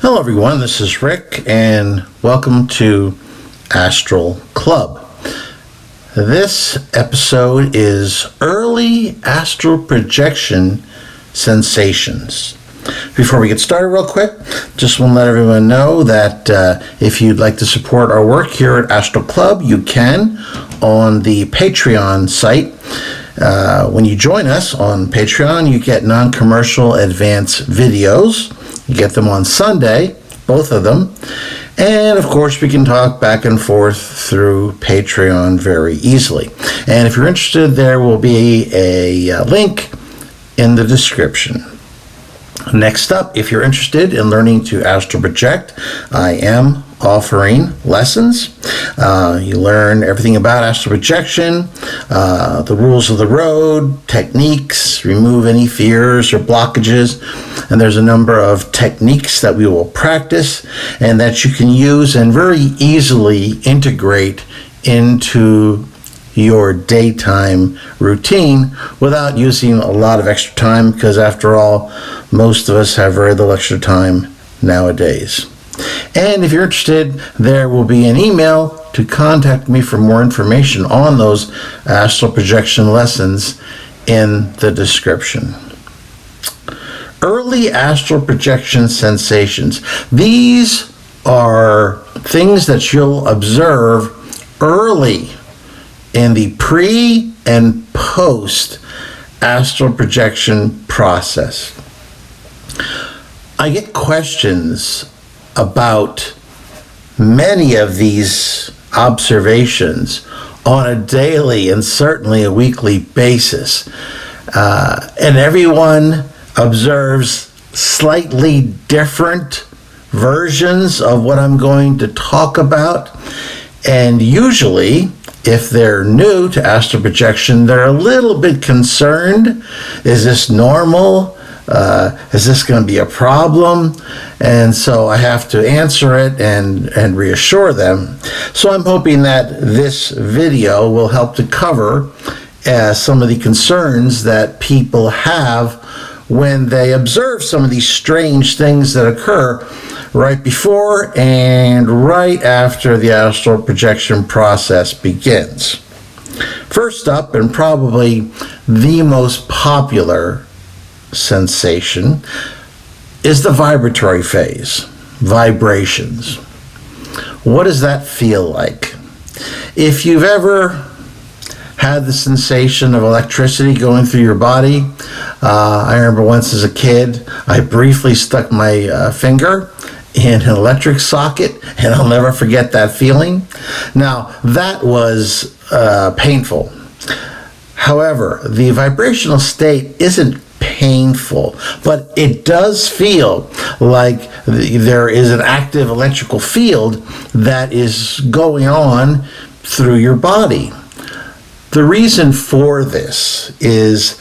Hello everyone, this is Rick and welcome to Astral Club. This episode is early astral projection sensations. Before we get started real quick, just want to let everyone know that if you'd like to support our work here at Astral Club, you can on the Patreon site. When you join us on Patreon, you get non-commercial advance videos. You get them on Sunday, both of them. And of course, we can talk back and forth through Patreon very easily. And if you're interested, there will be a link in the description. Next up, if you're interested in learning to astral project, I am offering lessons. You learn everything about astral projection, the rules of the road, techniques, remove any fears or blockages, and there's a number of techniques that we will practice and that you can use and very easily integrate into your daytime routine without using a lot of extra time, because after all, most of us have very little extra time nowadays. And if you're interested, there will be an email to contact me for more information on those astral projection lessons in the description. Early astral projection sensations. These are things that you'll observe early in the pre and post astral projection process. I get questions about many of these observations on a daily and certainly a weekly basis. And everyone observes slightly different versions of what I'm going to talk about. And usually, if they're new to astral projection, they're a little bit concerned. Is this normal? Is this going to be a problem? And so I have to answer it and reassure them. So I'm hoping that this video will help to cover some of the concerns that people have when they observe some of these strange things that occur right before and right after the astral projection process begins. First up, and probably the most popular sensation, is the vibratory phase, vibrations. What does that feel like? If you've ever had the sensation of electricity going through your body, I remember once as a kid, I briefly stuck my finger in an electric socket, and I'll never forget that feeling. Now, that was painful. However, the vibrational state isn't painful, but it does feel like there is an active electrical field that is going on through your body. The reason for this is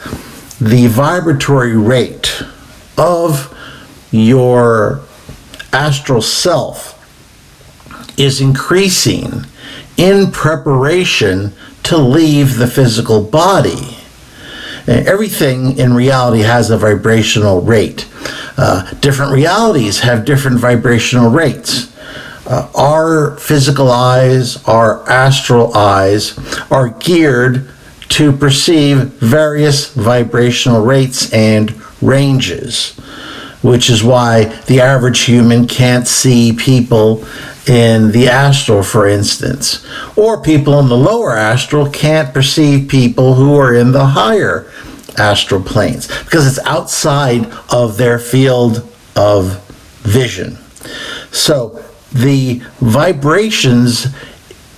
the vibratory rate of your astral self is increasing in preparation to leave the physical body. Everything in reality has a vibrational rate. Different realities have different vibrational rates. Our physical eyes, our astral eyes, are geared to perceive various vibrational rates and ranges, which is why the average human can't see people in the astral, for instance, or people in the lower astral can't perceive people who are in the higher astral planes, because it's outside of their field of vision. So the vibrations,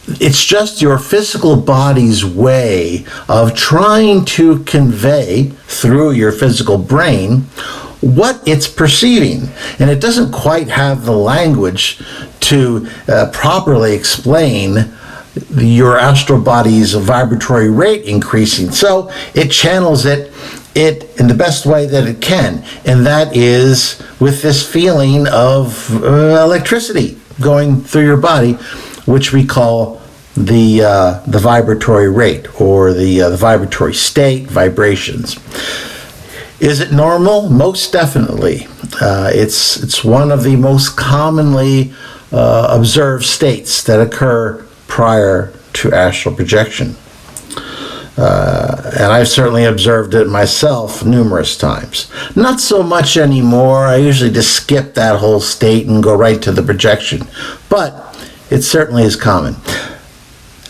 it's just your physical body's way of trying to convey through your physical brain what it's perceiving. And it doesn't quite have the language to properly explain your astral body's vibratory rate increasing. So it channels it in the best way that it can. And that is with this feeling of electricity going through your body, which we call the vibratory rate, or the vibratory state, vibrations. Is it normal? Most definitely. It's one of the most commonly observed states that occur prior to astral projection. And I've certainly observed it myself numerous times. Not so much anymore. I usually just skip that whole state and go right to the projection. But it certainly is common.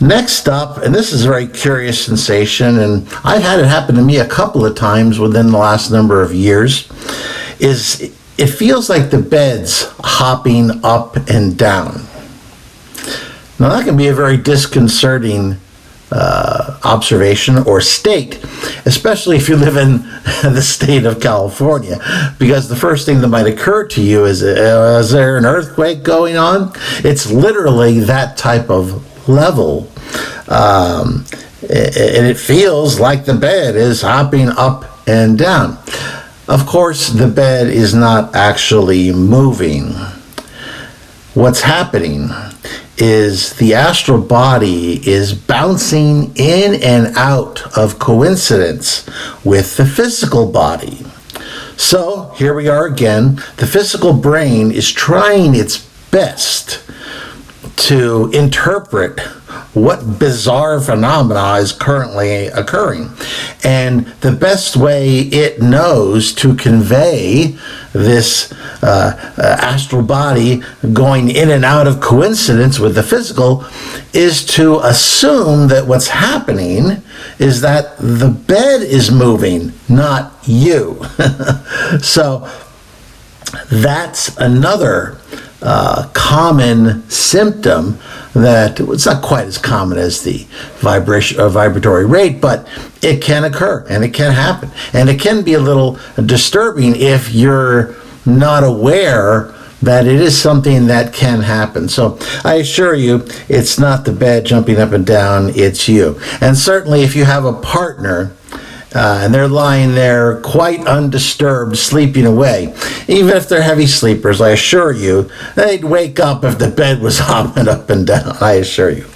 Next up, and this is a very curious sensation, and I've had it happen to me a couple of times within the last number of years, is it feels like the bed's hopping up and down. Now that can be a very disconcerting observation or state, especially if you live in the state of California, because the first thing that might occur to you is there an earthquake going on? It's literally that type of level, and it feels like the bed is hopping up and down. Of course, the bed is not actually moving. What's happening is the astral body is bouncing in and out of coincidence with the physical body. So here we are again. The physical brain is trying its best to interpret what bizarre phenomena is currently occurring. And the best way it knows to convey this astral body going in and out of coincidence with the physical is to assume that what's happening is that the bed is moving, not you. So that's another common symptom that it's not quite as common as the vibratory rate, but it can occur and it can happen, and it can be a little disturbing if you're not aware that it is something that can happen. So I assure you, it's not the bed jumping up and down, it's you. And certainly if you have a partner and they're lying there quite undisturbed, sleeping away, even if they're heavy sleepers, I assure you, they'd wake up if the bed was hopping up and down, I assure you.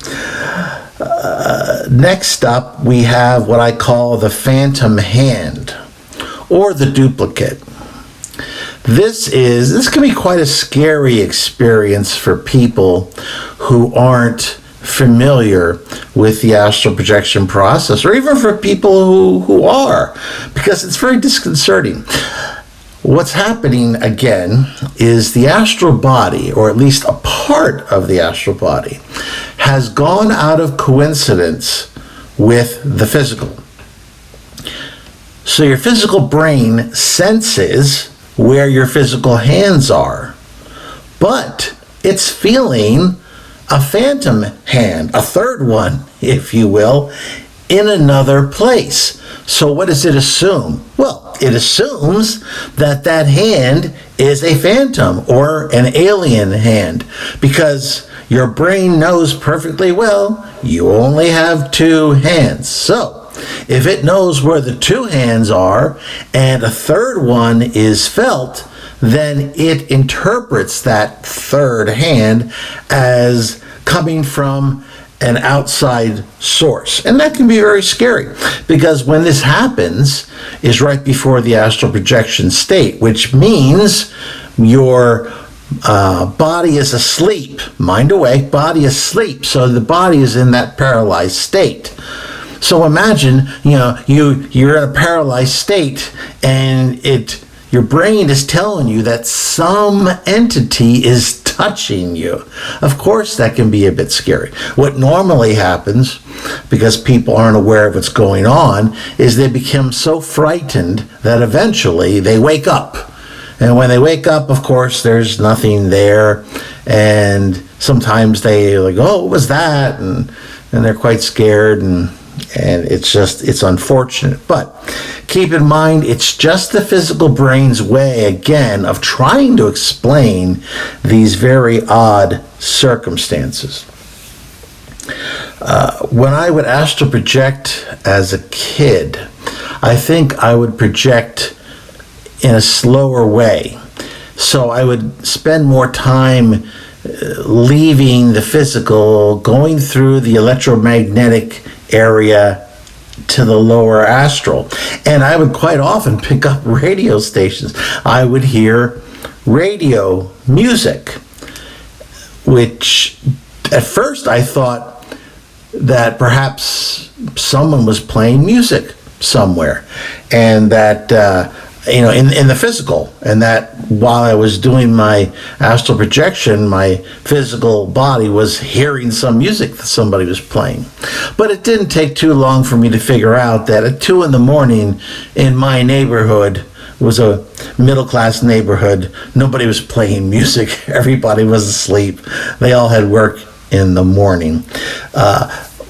Next up, we have what I call the phantom hand, or the duplicate. This can be quite a scary experience for people who aren't familiar with the astral projection process, or even for people who are, because it's very disconcerting. What's happening again is the astral body, or at least a part of the astral body, has gone out of coincidence with the physical. So your physical brain senses where your physical hands are, but it's feeling a phantom hand, a third one, if you will, in another place. So what does it assume? Well, it assumes that that hand is a phantom or an alien hand, because your brain knows perfectly well you only have two hands. So if it knows where the two hands are and a third one is felt, then it interprets that third hand as coming from an outside source. And that can be very scary, because when this happens is right before the astral projection state, which means your body is asleep, mind awake, body asleep, so the body is in that paralyzed state. So imagine, you're in a paralyzed state, and your brain is telling you that some entity is touching you. Of course, that can be a bit scary. What normally happens, because people aren't aware of what's going on, is they become so frightened that eventually they wake up. And when they wake up, of course, there's nothing there. And sometimes they like, oh, what was that? And they're quite scared, and it's unfortunate. But keep in mind, it's just the physical brain's way, again, of trying to explain these very odd circumstances. When I would astral project as a kid, I think I would project in a slower way. So I would spend more time leaving the physical, going through the electromagnetic area to the lower astral. And I would quite often pick up radio stations. I would hear radio music, which at first I thought that perhaps someone was playing music somewhere, and that in the physical, and that while I was doing my astral projection, my physical body was hearing some music that somebody was playing. But it didn't take too long for me to figure out that at 2 a.m. in my neighborhood, was a middle-class neighborhood, nobody was playing music. Everybody was asleep. They all had work in the morning.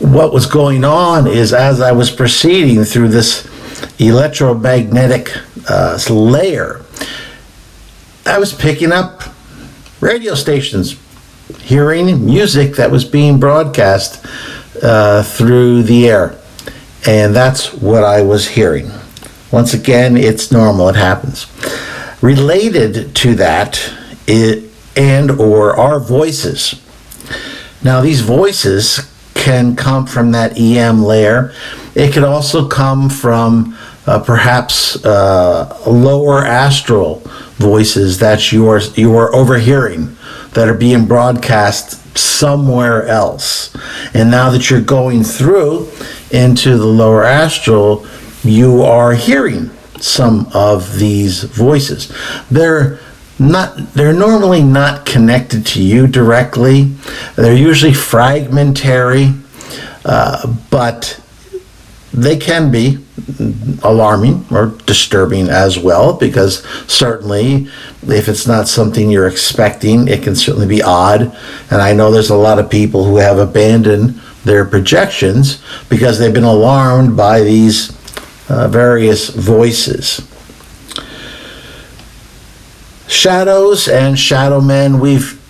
What was going on is, as I was proceeding through this electromagnetic layer, I was picking up radio stations, hearing music that was being broadcast through the air. And that's what I was hearing. Once again, it's normal, it happens. Related to that or our voices. Now, these voices can come from that EM layer. It could also come from perhaps lower astral voices that you are overhearing, that are being broadcast somewhere else. And now that you're going through into the lower astral, you are hearing some of these voices. They're normally not connected to you directly. They're usually fragmentary, but they can be alarming or disturbing as well, because certainly if it's not something you're expecting, it can certainly be odd. And I know there's a lot of people who have abandoned their projections because they've been alarmed by these various voices. Shadows and shadow men, we've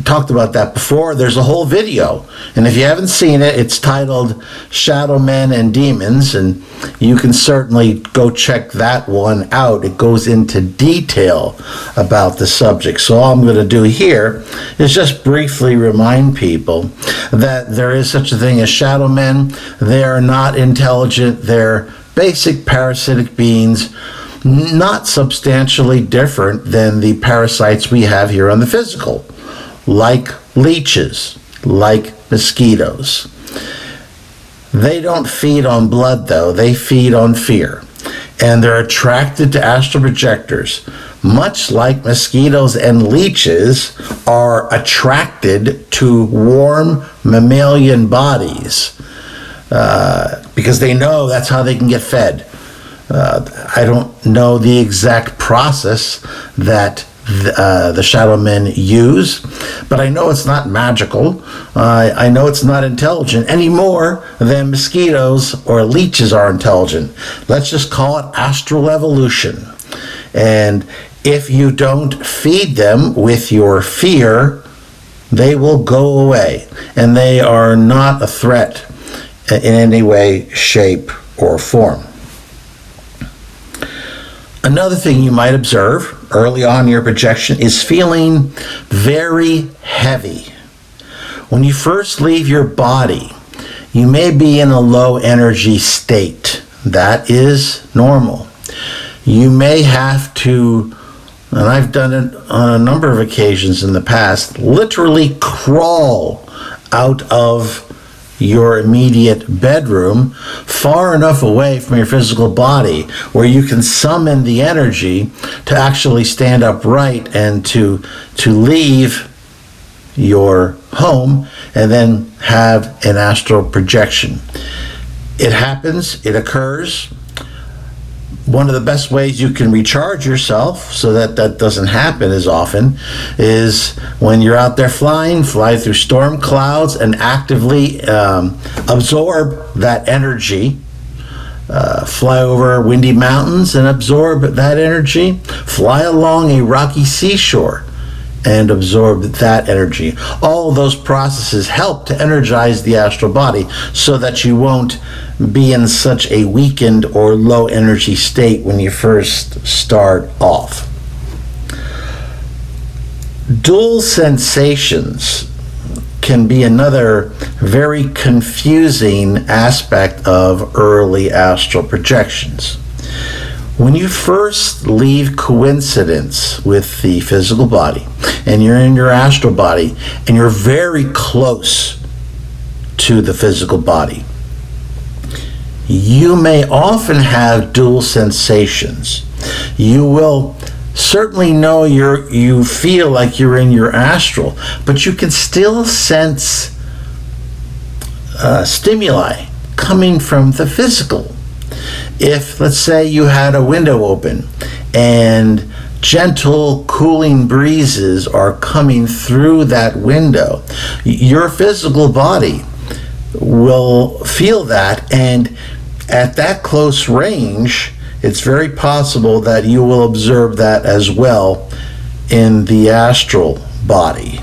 talked about that before. There's a whole video, and if you haven't seen it, it's titled Shadow Men and Demons, and you can certainly go check that one out. It goes into detail about the subject. So all I'm going to do here is just briefly remind people that there is such a thing as shadow men. They are not intelligent. They're basic parasitic beings, not substantially different than the parasites we have here on the physical, like leeches, like mosquitoes. They don't feed on blood, though. They feed on fear. And they're attracted to astral projectors, much like mosquitoes and leeches are attracted to warm mammalian bodies, because they know that's how they can get fed. I don't know the exact process that the shadow men use, but I know it's not magical. I know it's not intelligent any more than mosquitoes or leeches are intelligent. Let's just call it astral evolution. And if you don't feed them with your fear, they will go away, and they are not a threat in any way, shape, or form. Another thing you might observe early on in your projection is feeling very heavy. When you first leave your body, you may be in a low energy state. That is normal. You may have to, and I've done it on a number of occasions in the past, literally crawl out of your immediate bedroom far enough away from your physical body where you can summon the energy to actually stand upright and to leave your home and then have an astral projection. It happens, it occurs. One of the best ways you can recharge yourself so that that doesn't happen as often is when you're out there flying, fly through storm clouds and actively absorb that energy. Fly over windy mountains and absorb that energy. Fly along a rocky seashore and absorb that energy. All of those processes help to energize the astral body so that you won't be in such a weakened or low energy state when you first start off. Dual sensations can be another very confusing aspect of early astral projections. When you first leave coincidence with the physical body and you're in your astral body and you're very close to the physical body, you may often have dual sensations. You will certainly know you feel like you're in your astral, but you can still sense stimuli coming from the physical. If, let's say, you had a window open and gentle cooling breezes are coming through that window, your physical body will feel that, and at that close range, it's very possible that you will observe that as well in the astral body.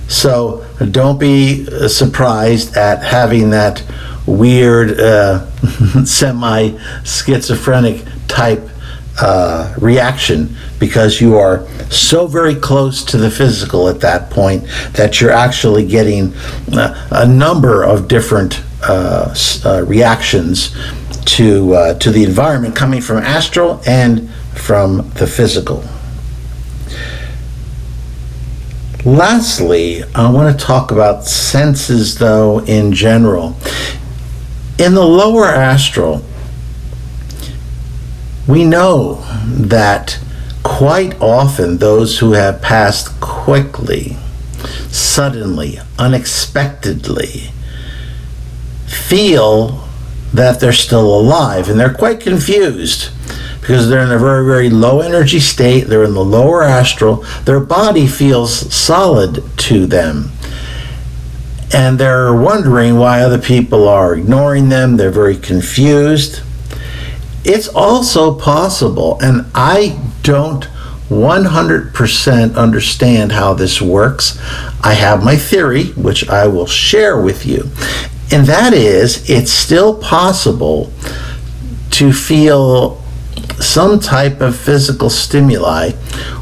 So don't be surprised at having that weird semi-schizophrenic type reaction, because you are so very close to the physical at that point that you're actually getting a number of different reactions to the environment coming from astral and from the physical. Lastly, I want to talk about senses, though, in general. In the lower astral, we know that quite often those who have passed quickly, suddenly, unexpectedly, feel that they're still alive, and they're quite confused because they're in a very, very low energy state. They're in the lower astral. Their body feels solid to them, and they're wondering why other people are ignoring them. They're very confused. It's also possible, and I don't 100% understand how this works. I have my theory, which I will share with you, and that is, it's still possible to feel some type of physical stimuli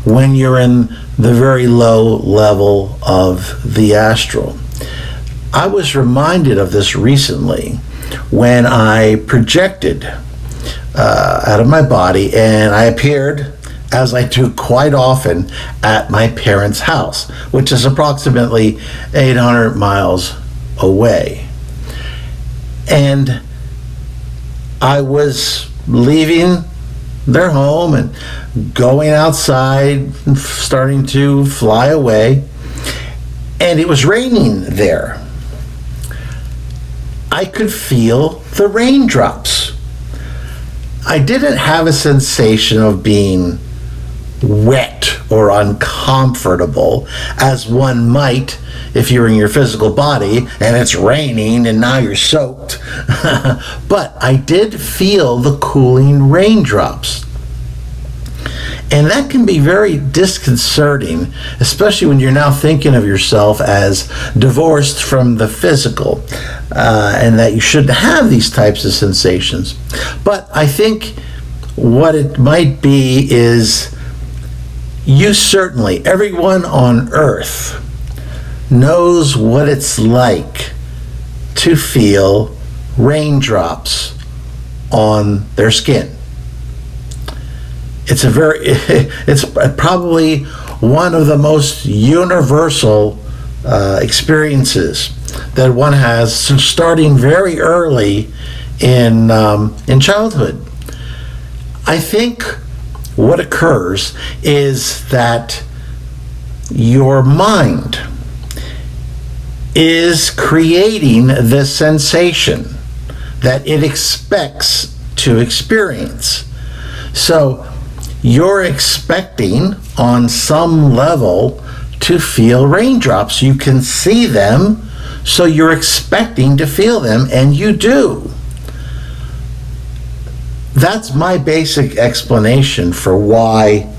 when you're in the very low level of the astral. I was reminded of this recently when I projected out of my body, and I appeared, as I do quite often, at my parents' house, which is approximately 800 miles away. And I was leaving their home and going outside, starting to fly away, and it was raining there. I could feel the raindrops. I didn't have a sensation of being wet or uncomfortable, as one might if you're in your physical body and it's raining and now you're soaked. But I did feel the cooling raindrops. And that can be very disconcerting, especially when you're now thinking of yourself as divorced from the physical, and that you shouldn't have these types of sensations. But I think what it might be is, you certainly, everyone on earth knows what it's like to feel raindrops on their skin. It's probably one of the most universal experiences that one has, starting very early in childhood. I think what occurs is that your mind is creating this sensation that it expects to experience. So you're expecting on some level to feel raindrops. You can see them, so you're expecting to feel them, and you do. That's my basic explanation for why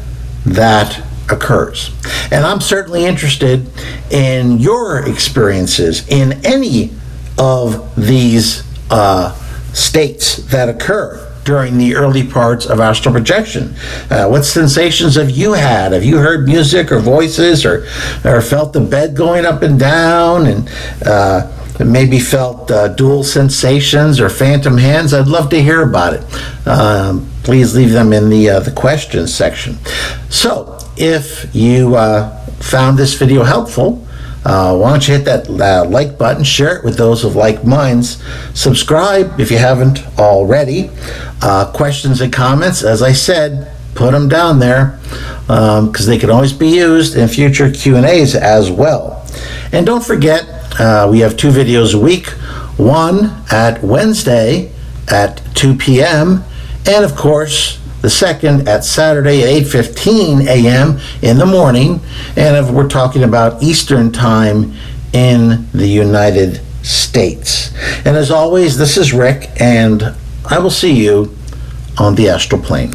that occurs. And I'm certainly interested in your experiences in any of these states that occur during the early parts of astral projection? What sensations have you had? Have you heard music or voices, or felt the bed going up and down, and maybe felt dual sensations or phantom hands? I'd love to hear about it. Please leave them in the questions section. So if you found this video helpful, why don't you hit that like button, share it with those of like minds, subscribe if you haven't already. Questions and comments, as I said, put them down there, because they can always be used in future Q&As as well. And don't forget, we have 2 videos a week, one at Wednesday at 2 p.m. and of course the second at Saturday at 8:15 a.m. in the morning, and we're talking about Eastern Time in the United States. And as always, this is Rick, and I will see you on the astral plane.